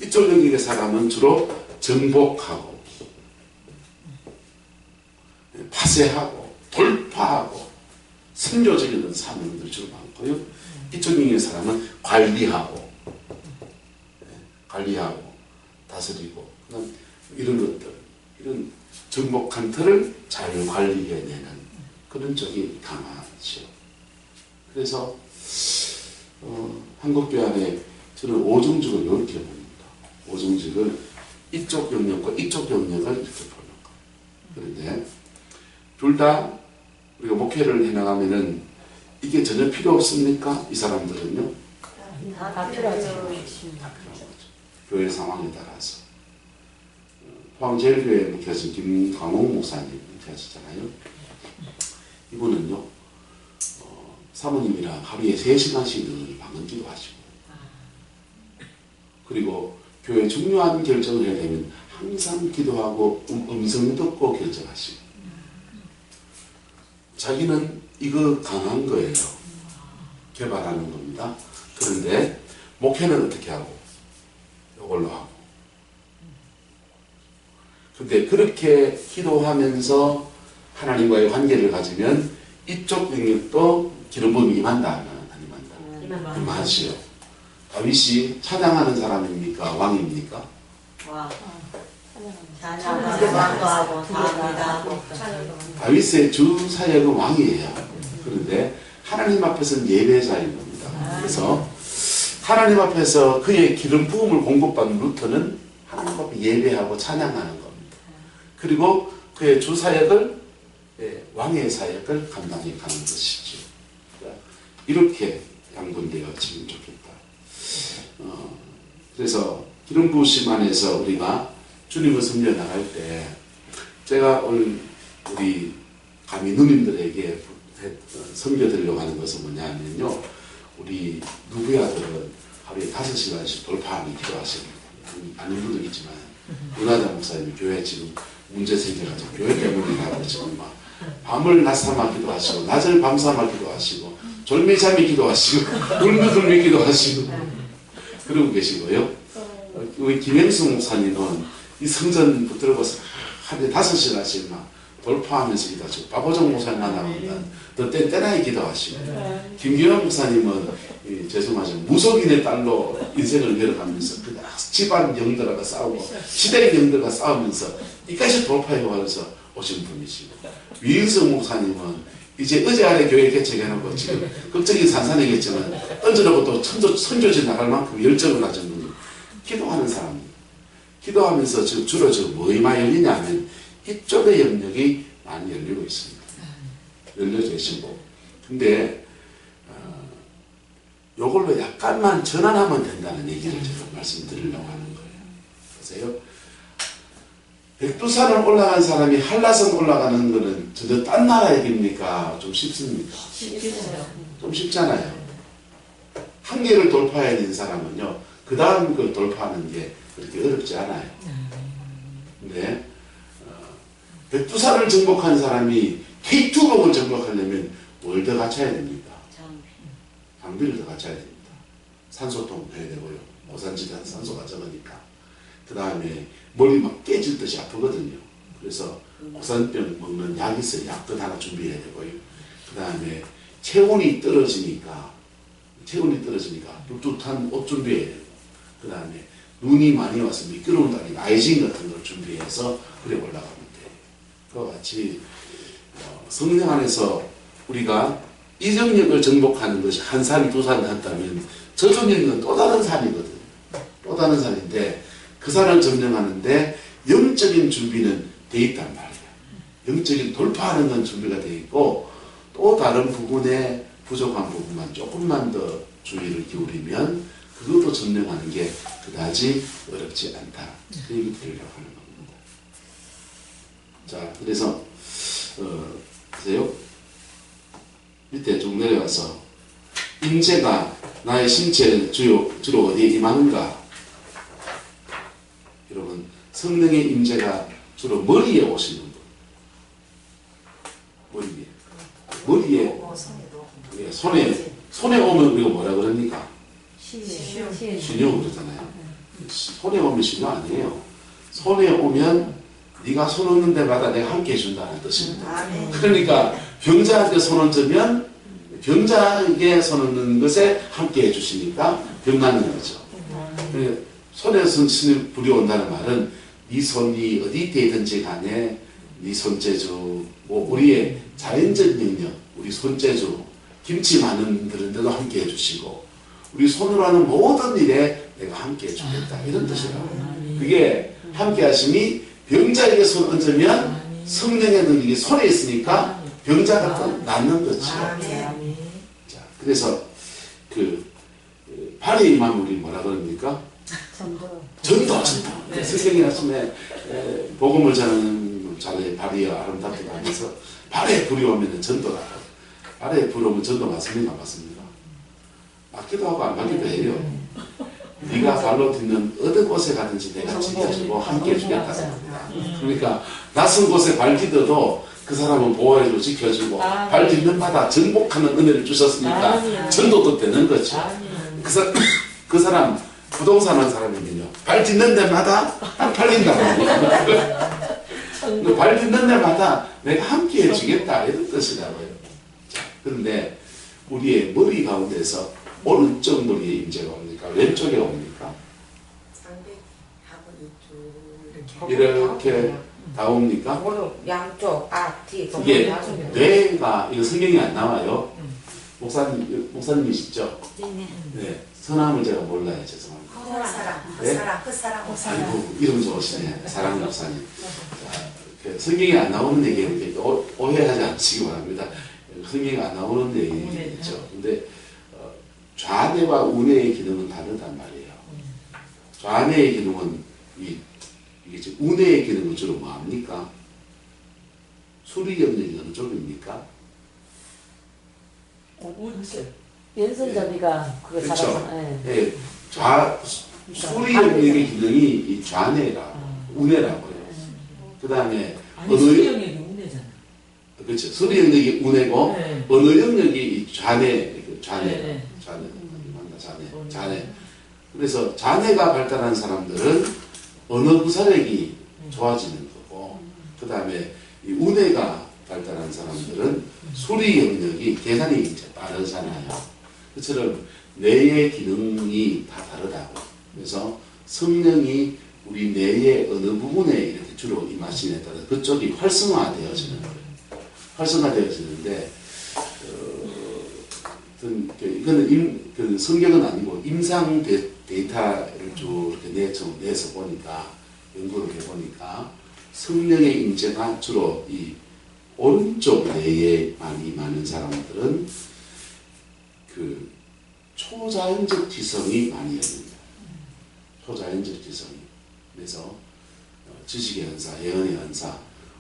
이쪽 영역의 사람은 주로 정복하고 파쇄하고 돌파하고 선교적인 사명들 주로 많고요. 이쪽 영역의 사람은 관리하고 다스리고 이런 것들, 이런 정복한 틀을 잘 관리해내는 그런 쪽이 강하죠. 그래서 한국교회 안에 저는 오종직을 이렇게 봅니다. 오종직을 이쪽 영역과 이쪽 영역을 이렇게 보는 거예요. 그런데 둘 다 우리가 목회를 해나가면은 이게 전혀 필요 없습니까? 이 사람들은요? 다 필요하죠. 교회 상황에 따라서. 포항제일교회 목회하신 김광옥 목사님 목회하시잖아요. 이분은요, 사모님이랑 하루에 3시간씩 늘 방언 기도하시고, 그리고 교회 중요한 결정을 해야 되면 항상 기도하고 음성 듣고 결정하시고, 자기는 이거 강한 거예요. 개발하는 겁니다. 그런데 목회는 어떻게 하고? 이걸로 하고. 근데 그렇게 기도하면서 하나님과의 관계를 가지면 이쪽 영역도 기름 부음이 임한다. 안 임한다. 임하시오. 다윗이 찬양하는 사람입니까? 왕입니까? 와. 찬양하고 다합니다. 다윗의 주 사역은 왕이에요. 그런데 하나님 앞에서는 예배자인 겁니다. 그래서 하나님 앞에서 그의 기름 부음을 공급받는 루터는 하나님 앞에 예배하고 찬양하는 겁니다. 그리고 그의 주 사역을, 왕의 사역을 감당해 가는 것이죠. 이렇게 양분되어지면 좋겠다. 그래서 기름 부으심 안에서 우리가 주님을 섬겨 나갈 때, 제가 오늘 우리 감히 누님들에게 섬겨드리려고 하는 것은 뭐냐면요, 우리 누구야들은 하루에 5시간씩 돌파하는 기도하시는, 아닌 분도 있지만 은하자 목사님이 교회 지금 문제 생겨가지고 교회 때문이라고 지금 막 밤을 낮삼아 기도하시고 낮을 밤삼아 기도하시고 졸미잠이 기도하시고 울며들미 기도하시고 그러고 계시고요. 우리 김영수 목사님은 이 성전 붙들어서 하루에 5시간씩 막 돌파하면서 기도하시고, 박호정 목사님 만나면 더 땡땡하게 기도하시고, 김기현 목사님은 죄송하지만 무속인의 딸로 인생을 열어가면서 집안 영들과 싸우고 시대의 영들과 싸우면서 이까지 돌파해 와서 오신 분이시고, 위인성 목사님은 이제 의제 아래 교회 개척해놓고 지금 걱정이 산산이겠지만 던져놓고 또 선교지 나갈 만큼 열정을 가진 분이 기도하는 사람입니다. 기도하면서 지금 주로 뭐에 많이 열리냐면 이쪽의 영역이 많이 열리고 있습니다. 열려 계시고. 근데 요걸로 약간만 전환하면 된다는 얘기를 제가 말씀드리려고 하는 거예요. 보세요. 백두산을 올라간 사람이 한라산 올라가는 거는 전혀 딴 나라 얘기입니까? 좀 쉽습니까? 좀 쉽잖아요. 한계를 돌파해야 되는 사람은요, 그 다음 걸 돌파하는 게 그렇게 어렵지 않아요. 근데 백두산을 정복한 사람이 K2공을 정복하려면 뭘 더 갖춰야 됩니까? 장비를 더 갖춰야 됩니다. 산소통 해야 되고요. 오산지대는 산소가 적으니까. 그 다음에 머리 막 깨질 듯이 아프거든요. 그래서 오산병 먹는 약이 있어요. 약도 하나 준비해야 되고요. 그 다음에 체온이 떨어지니까 뚝뚝한 옷 준비해야 되고, 그 다음에 눈이 많이 와서 미끄러운 다니까 아이징 같은 걸 준비해서 그래 올라가면 돼요. 그와 같이 성령 안에서 우리가 이 영역을 정복하는 것이 한 산, 두 산 한다면 저쪽 영역은 또 다른 산이거든요. 또 다른 산인데 그 산을 점령하는데 영적인 준비는 돼 있단 말이에요. 영적인 돌파하는 건 준비가 돼 있고, 또 다른 부분에 부족한 부분만 조금만 더 주의를 기울이면 그것도 점령하는 게 그다지 어렵지 않다. 그 얘기 드리려고 하는 겁니다. 자, 그래서 보세요. 밑에 쭉 내려가서 임재가 나의 신체를 주로 어디에 임하는가? 여러분, 성령의 임재가 주로 머리에 오시는 분. 머리에 손에 오면 우리가 뭐라 그럽니까? 신용 그러잖아요. 손에 오면 신용 아니에요. 손에 오면 네가 손 얹는 데마다 내가 함께 해준다는 뜻입니다. 그러니까 병자한테 손 얹으면 병자에게 손 얹는 것에 함께 해주시니까 병 낫는 거죠. 손에 손이 불이 온다는 말은 네 손이 어디 있든지 간에 네 손재주, 뭐 우리의 자연적 능력, 우리 손재주, 김치 많은 데도 함께 해주시고, 우리 손으로 하는 모든 일에 내가 함께 해주겠다, 이런 뜻이라고. 그게 함께 하심이 병자에게 손 얹으면 성령의 능력이 손에 있으니까 병자가 또 낫는 거죠. 자, 그래서 발에 임하면 우리 뭐라 그럽니까? 전도. 성경이 말씀에 복음을 전하는 자의 발이 아름답다 하면서 발에 불이 오면 전도라. 발에 불 오면 전도 맞습니까? 맞습니다. 맞기도 하고 안 맞기도 해요. 네가 발로 딛는 어느 곳에 가든지 내가 지켜주고 함께 해주겠다는 겁니다. 그러니까 낯선 곳에 발 디뎌도 그 사람은 보호해주고 지켜주고, 발 딛는 마다 정복하는 은혜를 주셨으니까 전도도 되는 거죠. 그 사람 부동산 한 사람이면요, 발 딛는 데마다 팔린다고. 발 딛는 데마다 내가 함께 해주겠다, 이런 뜻이라고요. 자, 그런데 우리의 머리 가운데서 오른쪽 머리에 임재가 옵니까? 왼쪽에 옵니까? 이렇게 다 옵니까? 무릎, 양쪽, 앞, 뒤. 이게 뇌가, 이거 성경이 안 나와요. 목사님이시죠? 네. 성함을 제가 몰라요. 죄송합니다. 헛사랑. 아이고, 이름 좋으시네. 사랑 목사님. 성경이 안 나오는 얘기니까 오해하지 않으시기 바랍니다. 성경이 안 나오는 얘기겠죠. 근데 좌뇌와 우뇌의 기능은 다르단 말이에요. 좌뇌의 기능은 이게 우뇌의 기능은 주로 뭐합니까? 수리 영역이 어느 쪽입니까? 왼손잡이가 그거 그렇죠. 잘하잖아요. 네. 수리 영역의 기능이 이 좌뇌라, 우뇌라고 해요. 그 다음에 수리 영역이 우뇌잖아. 그렇죠. 수리 영역이 우뇌고, 네. 언어 영역이 이 좌뇌. 그래서 좌뇌가 발달한 사람들은 언어 구사력이 좋아지는 거고, 그 다음에 이 우뇌가 발달한 사람들은 수리 영역이 계산이 이제 빠르잖아요. 그처럼 뇌의 기능이 다 다르다고. 그래서 성령이 우리 뇌의 어느 부분에 이렇게 주로 임하시냐에 따라 그쪽이 활성화되어지는 거예요. 활성화되어지는데 이거는 그 성경은 아니고 임상 데이터를 쭉 이렇게 내서 보니까 연구를 해보니까 성령의 임재가 주로 이 오른쪽 뇌에 많이 많은 사람들은 그 초자연적 지성이 많이 열립니다. 초자연적 지성이. 그래서 지식의 은사, 예언의 은사,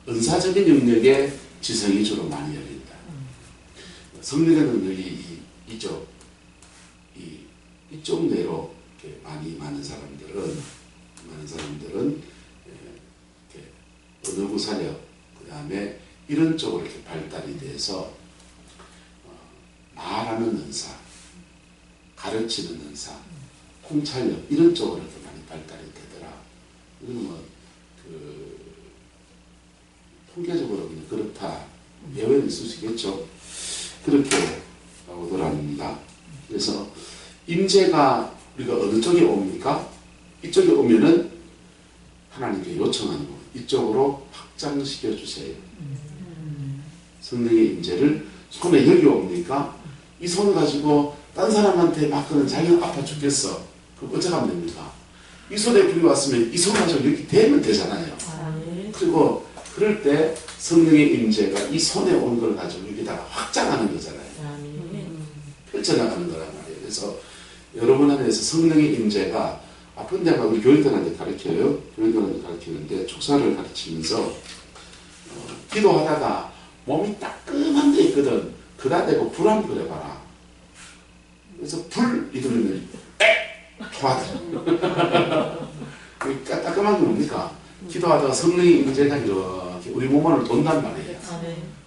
은사적인 영역에 지성이 주로 많이 열린다. 성령의 능력이 이쪽 뇌로 이렇게 많은 사람들은 이렇게 언어구사력, 그 다음에 이런 쪽으로 이렇게 발달이 돼서 말하는 은사, 가르치는 은사, 통찰력 이런 쪽으로 이렇게 많이 발달이 되더라. 이건 뭐 통계적으로 그냥 그렇다. 예외는 있을 수 있겠죠. 그렇게 나오더랍니다. 그래서 임재가 우리가 어느 쪽에 옵니까? 이쪽에 오면은 하나님께 요청하는 거. 이쪽으로 확장시켜 주세요. 성령의 임재를 손에 여기 옵니까? 이 손을 가지고 딴 사람한테 맡기는 자기는 아파 죽겠어. 그럼 어쩌면 됩니까? 이 손에 불이 왔으면 이 손 가지고 이렇게 대면 되잖아요. 그리고 그럴 때 성령의 임재가 이 손에 온 걸 가지고 여기다가 확장하는 거잖아요. 펼쳐나가는 거란 말이에요. 그래서 여러분 안에서 성령의 임재가 아픈 데가 우리 교인들한테 가르쳐요. 교인들한테 가르치는데 축사를 가르치면서 기도하다가 몸이 따끔한 데 있거든. 그다 대고 불 한번 그려봐라. 그래서 불 이러면 토하더라. 따끔한 게 뭡니까? 기도하다가 성령의 임재가 이렇게 우리 몸 안을 돈단 말이에요.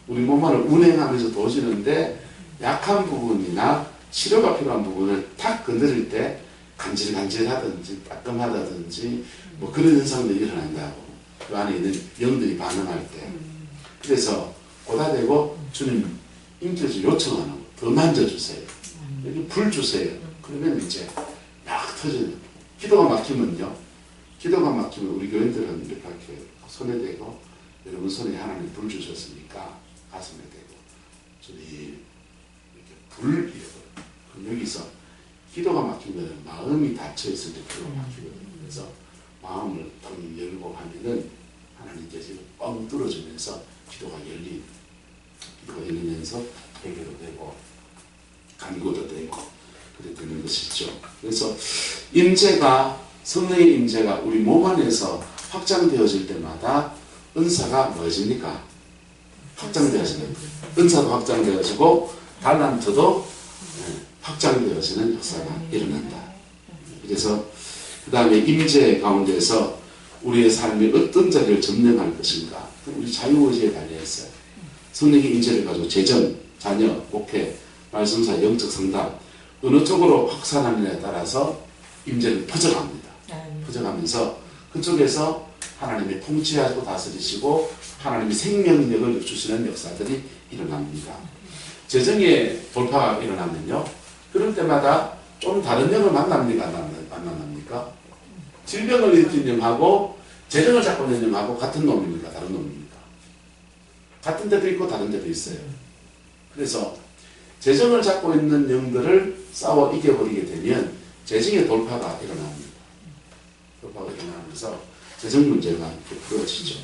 우리 몸 안을 운행하면서 도시는데 약한 부분이나 치료가 필요한 부분을 탁 건드릴 때 간질간질하든지 따끔하다든지 뭐 그런 현상들이 일어난다고. 그 안에 있는 영들이 반응할 때. 그래서 고다 대고 주님 임재주 요청하는 거. 더 만져주세요. 여기 불 주세요. 그러면 이제 막 터지는. 기도가 막히면요. 기도가 막히면 우리 교인들은 이렇게 손에 대고 여러분 손에 하나님 불 주셨으니까 가슴에 대고 주님 이렇게 불 이어요. 그럼 여기서 기도가 막히면 마음이 닫혀있을 때 기도가 막히거든요. 그래서 마음을 텅 열고 하면은 하나님께서 뻥 뚫어주면서 기도가 열리면서 해결도 되고 간구도 되고 그렇게 되는 것이죠. 그래서 성령의 임재가 우리 몸 안에서 확장되어질 때마다 은사가 뭐해집니까? 확장되어지는 은사도 확장되어지고 달란트도 확장되어지는 역사가 일어난다. 그래서 그 다음에 임재 가운데서 우리의 삶이 어떤 자리를 점령할 것인가? 우리 자유의지에 달려있어요. 성령의 임재를 가지고 재정, 자녀, 목회, 말씀사, 영적 상담 어느 쪽으로 확산하느냐에 따라서 임재는 퍼져갑니다. 퍼져가면서 그쪽에서 하나님이 통치하고 다스리시고 하나님이 생명력을 주시는 역사들이 일어납니다. 재정의 돌파가 일어나면요. 그럴 때마다 좀 다른 영을 만납니까? 안 만납니까? 질병을 일으킨 영하고 재정을 잡고 있는 영하고 같은 놈입니까? 다른 놈입니까? 같은 데도 있고 다른 데도 있어요. 그래서 재정을 잡고 있는 영들을 싸워 이겨버리게 되면 재정의 돌파가 일어납니다. 돌파가 일어나면서 재정 문제가 풀어지죠.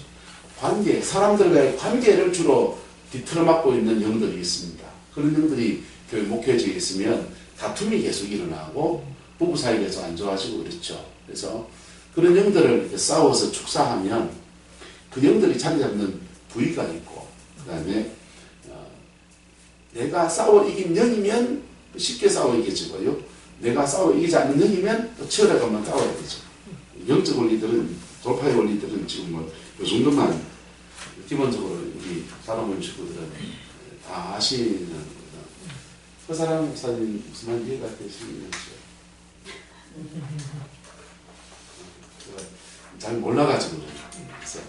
관계, 사람들과의 관계를 주로 뒤틀어막고 있는 영들이 있습니다. 그런 영들이 교회 목회지에 있으면 다툼이 계속 일어나고 부부 사이가 계속 안 좋아지고 그렇죠. 그래서 그런 영들을 이렇게 싸워서 축사하면 그 영들이 자리 잡는 부위가 있고 그 다음에 내가 싸워 이긴 영이면 쉽게 싸워 이겨지고요. 내가 싸워 이기지 않는 영이면 또 치열하게만 싸워야 되죠. 영적 원리들은 돌파의 원리들은 지금 뭐 이 정도만 기본적으로 우리 사람을 친구들은 다 아시는 거다. 그 사람 목사님 무슨 말 이해가 되시는지 잘 몰라가지고 그래서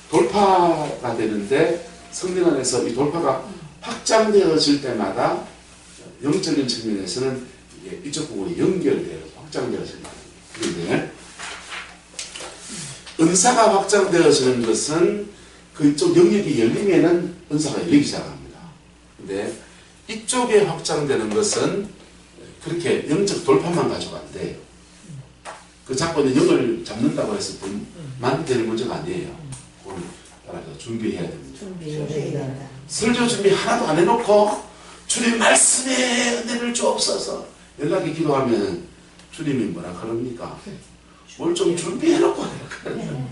돌파가 되는데 성령 안에서 이 돌파가 확장되어질 때마다 영적인 측면에서는 이쪽 부분이 연결되어 확장되어진다. 그런데 은사가 확장되어지는 것은 그쪽 영역이 열리면은 은사가 열리기 시작합니다. 근데 이쪽에 확장되는 것은 그렇게 영적 돌파만 가지고 안 돼요. 그 자꾸 영을 잡는다고 해서 만 되는 문제가 아니에요. 그걸 따라서 준비해야 됩니다. 설교 준비 하나도 안 해놓고 주님 말씀에 은혜를 주옵소서 연락이 기도하면 주님이 뭐라 그럽니까? 뭘 좀 준비해놓고 해라.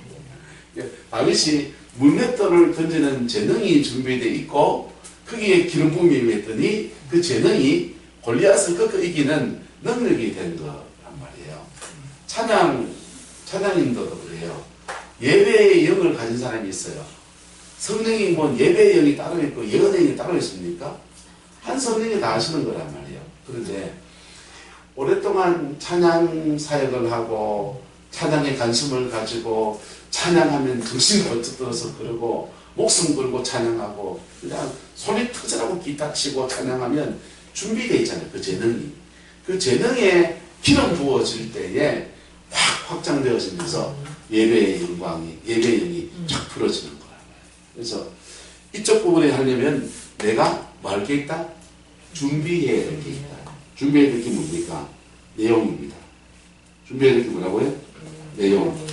다윗이 물맷돌을 던지는 재능이 준비되어 있고 거기에 기름 부음이 임했더니 그 재능이 골리앗을 꺾어 이기는 능력이 된 거란 말이에요. 찬양인도도 그래요. 예배의 영을 가진 사람이 있어요. 성령이 뭐 예배의 영이 따로 있고 예언의 영이 따로 있습니까? 한 성령이 다 하시는 거란 말이에요. 그런데 오랫동안 찬양 사역을 하고 찬양에 관심을 가지고 찬양하면 정신이 번쩍 들어서 그러고 목숨 걸고 찬양하고 그냥 소리 터져라고 기타 치고 찬양하면 준비되어 있잖아요. 그 재능이. 그 재능에 기름 부어질 때에 확 확장되어지면서 예배의 영광이, 예배의 영이 쫙 풀어지는 거란 말이에요. 그래서 이쪽 부분에 하려면 내가 뭐 할 게 있다? 준비해야 될 게 있다. 준비해야 될 게 뭡니까? 내용입니다. 준비해야 될 게 뭐라고요? 내용.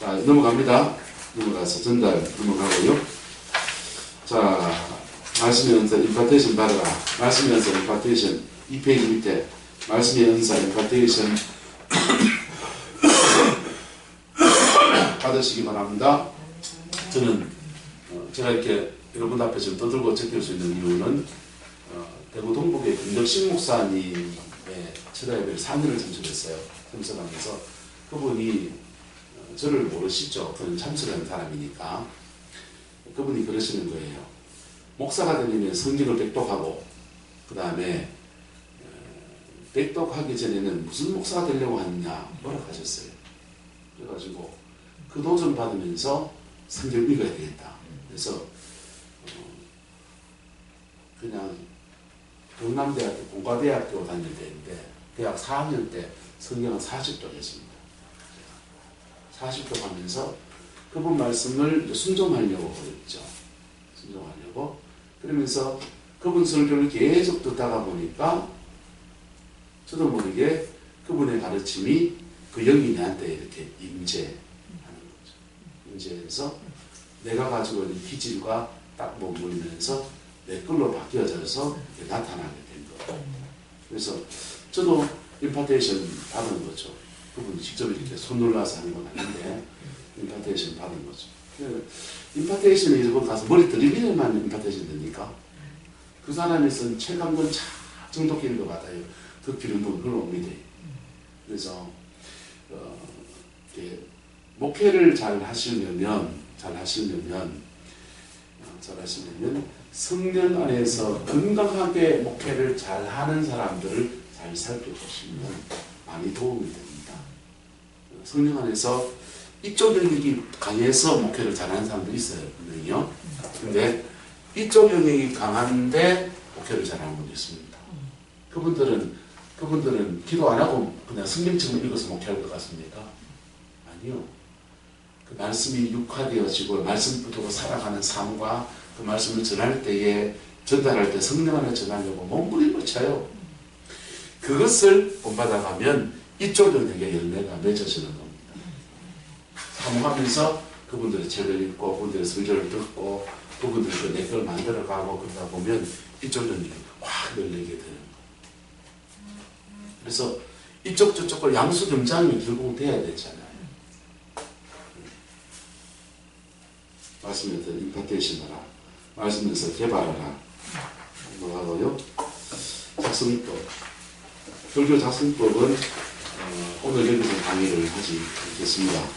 자, 넘어갑니다. 넘어가서 전달 넘어가고요. 자, 말씀의 은사 임파테이션 받아라. 말씀의 은사 임파테이션 2페이지 밑에 말씀의 은사 임파테이션 받으시기 바랍니다. 저는 제가 이렇게 여러분 앞에 지금 떠들고 제낄 수 있는 이유는 대구 동북의 김덕식 목사님의 철야예배를 3일을 참석했어요. 참석하면서 그분이 저를 모르시죠. 저는 참석한 사람이니까. 그분이 그러시는 거예요. 목사가 되려면 성경을 백독하고 그 다음에 백독하기 전에는 무슨 목사가 되려고 하느냐 뭐라 하셨어요. 그래가지고 그 도전 받으면서 성경 읽어야 되겠다. 그래서 그냥 경남대학교 공과대학교 다닐 때인데 대학 4학년 때 성경은 40쪽 했습니다. 40쪽 하면서 그분 말씀을 순종하려고 그랬죠. 순종하려고. 그러면서 그분 설교를 계속 듣다가 보니까 저도 모르게 그분의 가르침이 그 영이 나한테 이렇게 임재하는 거죠. 임재해서 내가 가지고 있는 기질과 딱 머물면서 내 걸로 바뀌어져서 나타나게 된 거예요. 그래서 저도 임파테이션 받은 거죠. 그분이 직접 이렇게 손 놀라서 하는 건 아닌데 임파테이션 받은 거죠. 임파테이션에 여러분 가서 머리 들이밀만 임파테이션 됩니까? 그 사람이 쓴 책 한 권 정독 읽어 받아요. 그 기름 부은 그걸 옵니다. 그래서 목회를 잘 하시려면 성령 안에서 건강하게 목회를 잘 하는 사람들을 잘 살펴보시면 많이 도움이 됩니다. 성령 안에서 이쪽 영역이 강해서 목회를 잘하는 사람들이 있어요. 분명히요. 근데 이쪽 영역이 강한데 목회를 잘하는 분도 있습니다. 그분들은 기도 안 하고 그냥 성경책을 읽어서 목회할 것 같습니까? 아니요. 그 말씀이 육화되어지고 말씀 붙들고 살아가는 삶과 그 말씀을 전할 때에 전달할 때 성령 안에 전하려고 몸부림을 쳐요. 그것을 본받아가면 이쪽 영역의 열매가 맺어지는 겁니다. 사모하면서 그분들의 책을 읽고 그분들의 설교를 듣고 그분들이 그 내 걸 만들어가고 그러다 보면 이쪽 영역이 확 열리게 되는 거예요. 그래서 이쪽 저쪽을 양수겸장이 결국 돼야 되잖아요. 말씀에서 임파테이션하라. 말씀에서 개발하라. 뭐하고요? 작성법. 설교 작성법은 오늘 여기서 강의를 하지 않겠습니다.